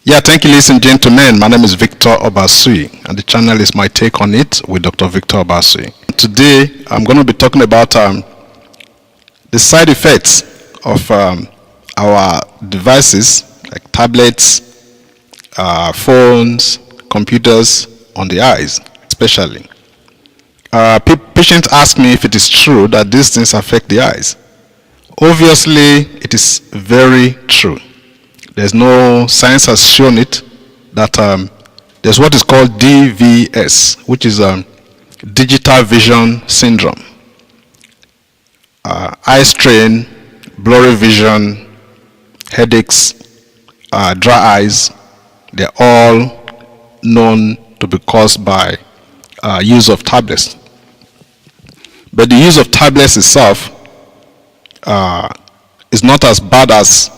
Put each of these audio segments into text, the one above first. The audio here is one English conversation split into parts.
Yeah, thank you, ladies and gentlemen. My name is Victor Obasuyi, and the channel is My Take on It with Dr. Victor Obasuyi. Today, I'm going to be talking about the side effects of our devices, like tablets, phones, computers, on the eyes, especially. Patients ask me if it is true that these things affect the eyes. Obviously, it is very true. There's no science has shown it that there's what is called DVS, which is digital vision syndrome. Eye strain, blurry vision, headaches, dry eyes, they're all known to be caused by use of tablets. But the use of tablets itself is not as bad as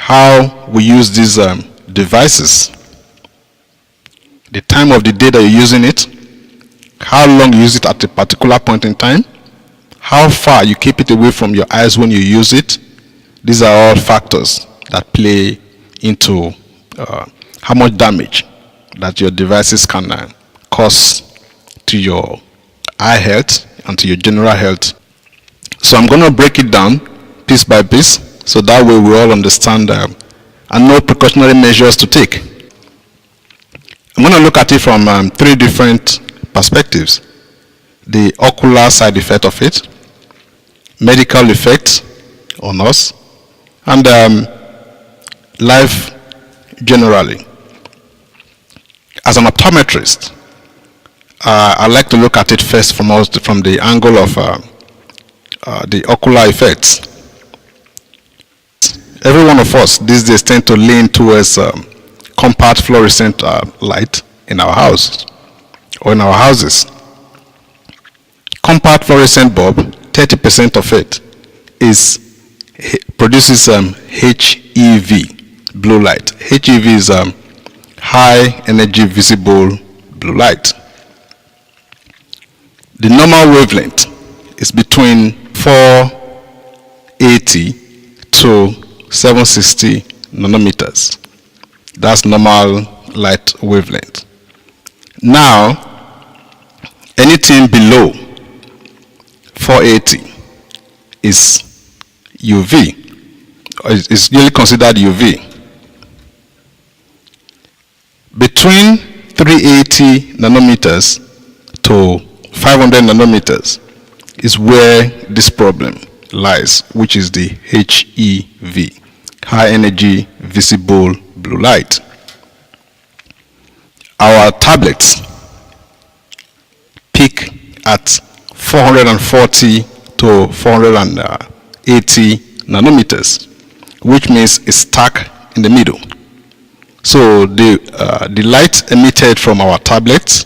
how we use these devices, the time of the day that you're using it, how long you use it at a particular point in time, how far you keep it away from your eyes when you use it. These are all factors that play into how much damage that your devices can cause to your eye health and to your general health. So I'm going to break it down piece by piece, so that way we all understand and know precautionary measures to take. I'm going to look at it from three different perspectives: the ocular side effect of it, medical effect on us, and life generally. As an optometrist, I like to look at it first from the angle of the ocular effects. Every one of us these days tend to lean towards compact fluorescent light in our house or in our houses. Compact fluorescent bulb, 30% of it produces HEV blue light. HEV is high energy visible blue light. The normal wavelength is between 480 to 760 nanometers. That's normal light wavelength. Now, anything below 480 is UV, or is usually considered UV. Between 380 nanometers to 500 nanometers is where this problem lies, which is the HEV, high energy visible blue light. Our tablets peak at 440 to 480 nanometers, which means it's stuck in the middle. So the light emitted from our tablets,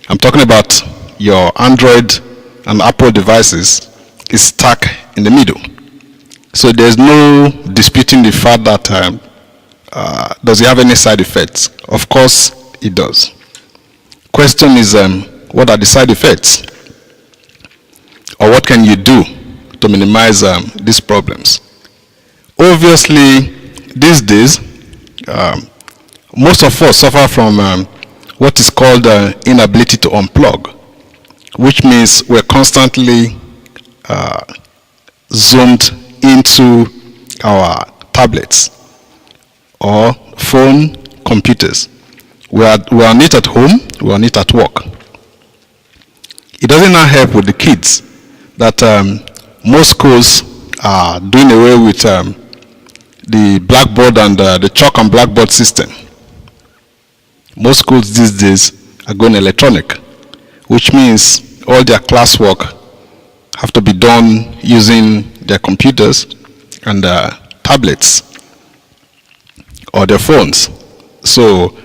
I'm talking about your Android and Apple devices, is stuck in the middle. So there's no disputing the fact that does it have any side effects? Of course it does. Question is, what are the side effects? Or what can you do to minimize these problems? Obviously, these days, most of us suffer from what is called inability to unplug, which means we're constantly zoomed into our tablets or phone, computers. We are on it at home, we are on it at work. It doesn't now help with the kids that most schools are doing away with the blackboard and the chalk and blackboard system. Most schools these days are going electronic, which means all their classwork have to be done using their computers and their tablets or their phones. So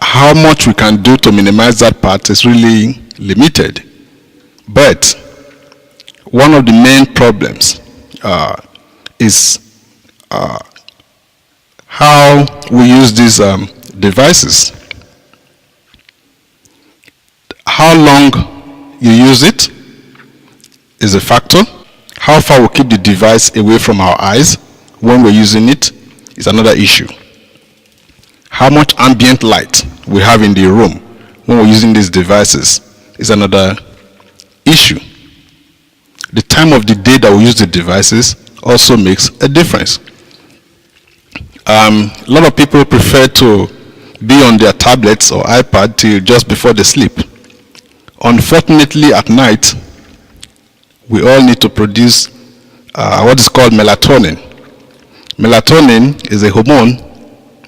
how much we can do to minimize that part is really limited. But one of the main problems is how we use these devices. How long you use it is a factor. How far we keep the device away from our eyes when we're using it is another issue. How much ambient light we have in the room when we're using these devices is another issue. The time of the day that we use the devices also makes a difference. A lot of people prefer to be on their tablets or iPad till just before they sleep. Unfortunately, at night, we all need to produce what is called melatonin. Melatonin is a hormone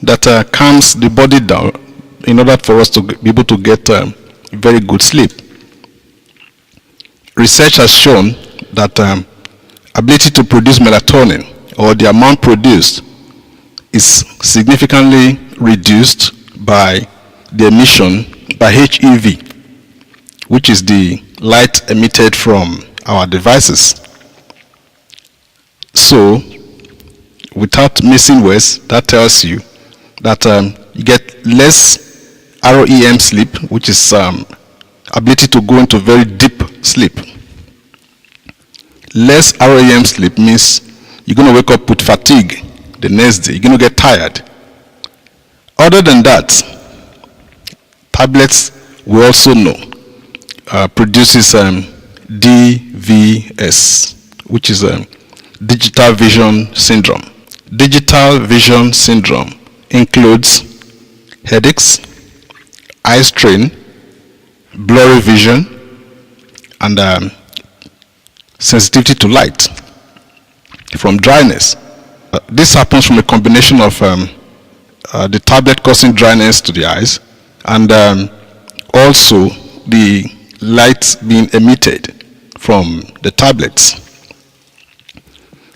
that calms the body down in order for us to be able to get very good sleep. Research has shown that ability to produce melatonin, or the amount produced, is significantly reduced by the emission by HEV, which is the light emitted from our devices. So, without missing words, that tells you that you get less REM sleep, which is ability to go into very deep sleep. Less REM sleep means you're going to wake up with fatigue the next day. You're going to get tired. Other than that, tablets, we also know, produces DVS, which is digital vision syndrome. Digital vision syndrome includes headaches, eye strain, blurry vision, and sensitivity to light from dryness. This happens from a combination of the tablet causing dryness to the eyes and also the light being emitted from the tablets.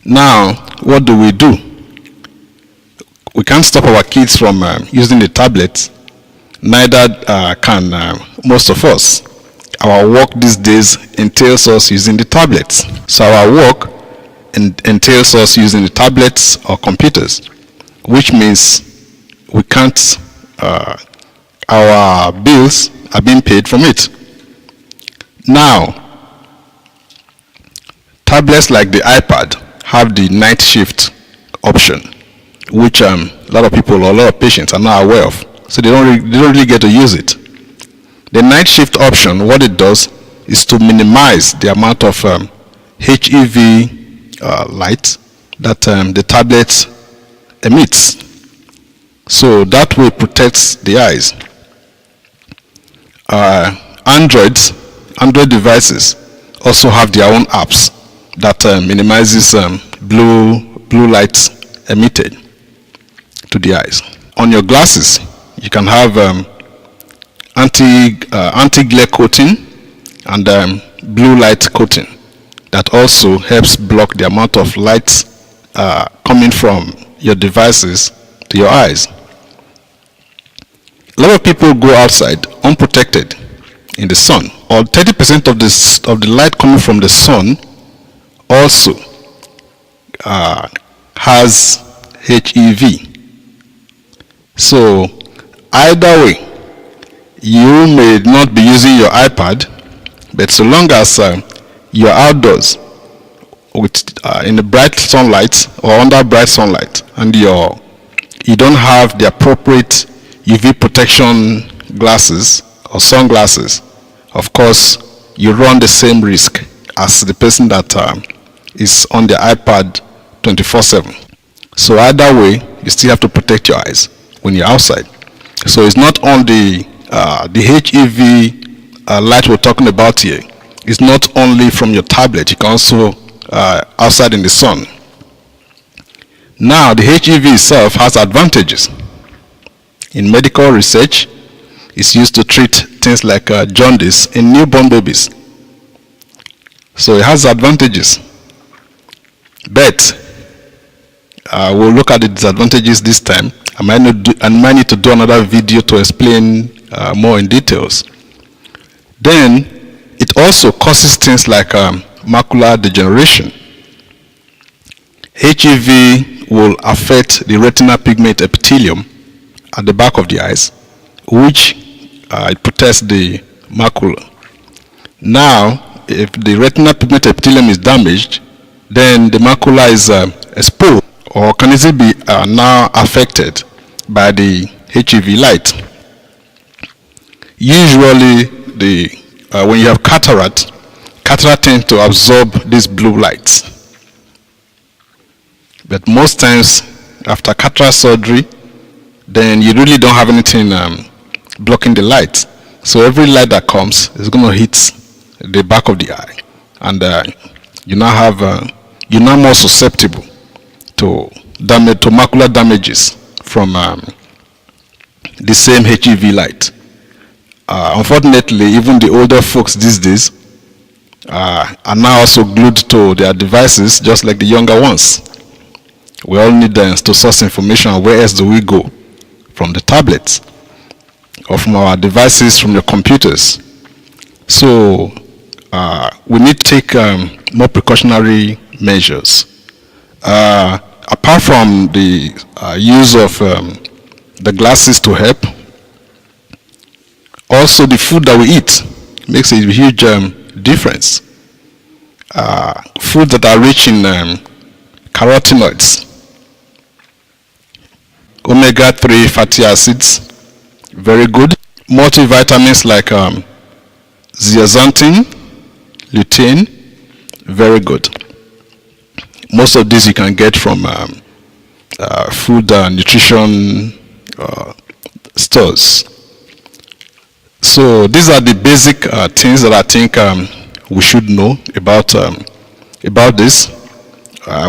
Now, what do? We can't stop our kids from using the tablets, neither can most of us. Our work these days entails us using the tablets. So our work entails us using the tablets or computers, which means we can't, our bills are being paid from it. Now, tablets like the iPad have the night shift option, which a lot of people or a lot of patients are not aware of. So they don't really get to use it. The night shift option, what it does is to minimize the amount of HEV light that the tablet emits. So that way protects the eyes. Android devices also have their own apps that minimizes blue light emitted to the eyes. On your glasses, you can have anti-glare coating and blue light coating that also helps block the amount of light coming from your devices to your eyes. A lot of people go outside unprotected in the sun, or 30% of the light coming from the sun also has HEV. So either way, you may not be using your iPad, but so long as you're outdoors with in the bright sunlight or under bright sunlight, and you don't have the appropriate UV protection glasses or sunglasses, of course you run the same risk as the person that is on the iPad 24/7. So either way, you still have to protect your eyes when you're outside. So it's not only the HEV light we're talking about here. It's not only from your tablet, you can also outside in the sun. Now the HEV itself has advantages. In medical research, it's used to treat things like jaundice in newborn babies. So it has advantages. But we'll look at the disadvantages this time. I might need to do another video to explain more in details. Then it also causes things like macular degeneration. HEV will affect the retinal pigment epithelium at the back of the eyes, which it protects the macula. Now, if the retinal pigment epithelium is damaged, then the macula is exposed, or can easily be now affected by the HEV light. Usually, when you have cataract tends to absorb this blue light. But most times, after cataract surgery, then you really don't have anything blocking the light. So every light that comes is going to hit the back of the eye, and you're now more susceptible to macular damages from the same HEV light. Unfortunately, even the older folks these days are now also glued to their devices, just like the younger ones. We all need to source information. Where else do we go? From the tablets or from our devices, from your computers. So we need to take more precautionary measures. Apart from the use of the glasses to help, also the food that we eat makes a huge difference. Food that are rich in carotenoids, omega-3 fatty acids, very good. Multivitamins like zeaxanthin, lutein, very good. Most of these you can get from food nutrition stores. So these are the basic things that I think we should know about this.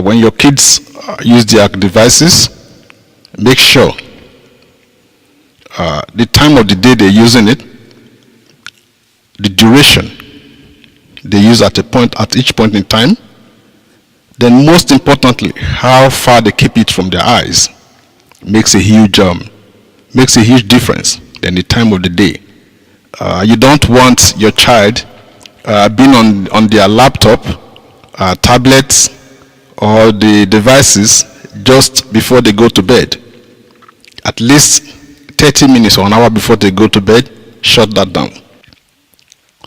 When your kids use their devices, make sure the time of the day they're using it, the duration they use at each point in time, then most importantly, how far they keep it from their eyes makes a huge difference in the time of the day. You don't want your child being on their laptop, tablets, or the devices just before they go to bed. At least 30 minutes or an hour before they go to bed, shut that down.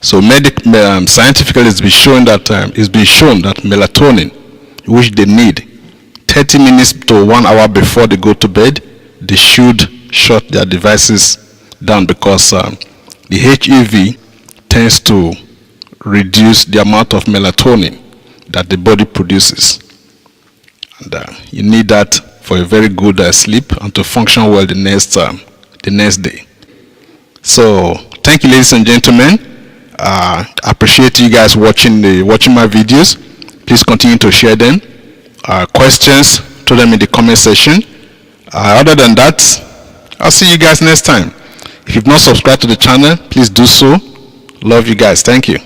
So scientifically it's been shown that melatonin, which they need 30 minutes to 1 hour before they go to bed, they should shut their devices down, because the HEV tends to reduce the amount of melatonin that the body produces. And you need that for a very good sleep and to function well the next day. So thank you, ladies and gentlemen. I appreciate you guys watching my videos. Please continue to share them. Questions, throw them in the comment section. Other than that, I'll see you guys next time. If you've not subscribed to the channel, please do so. Love you guys. Thank you.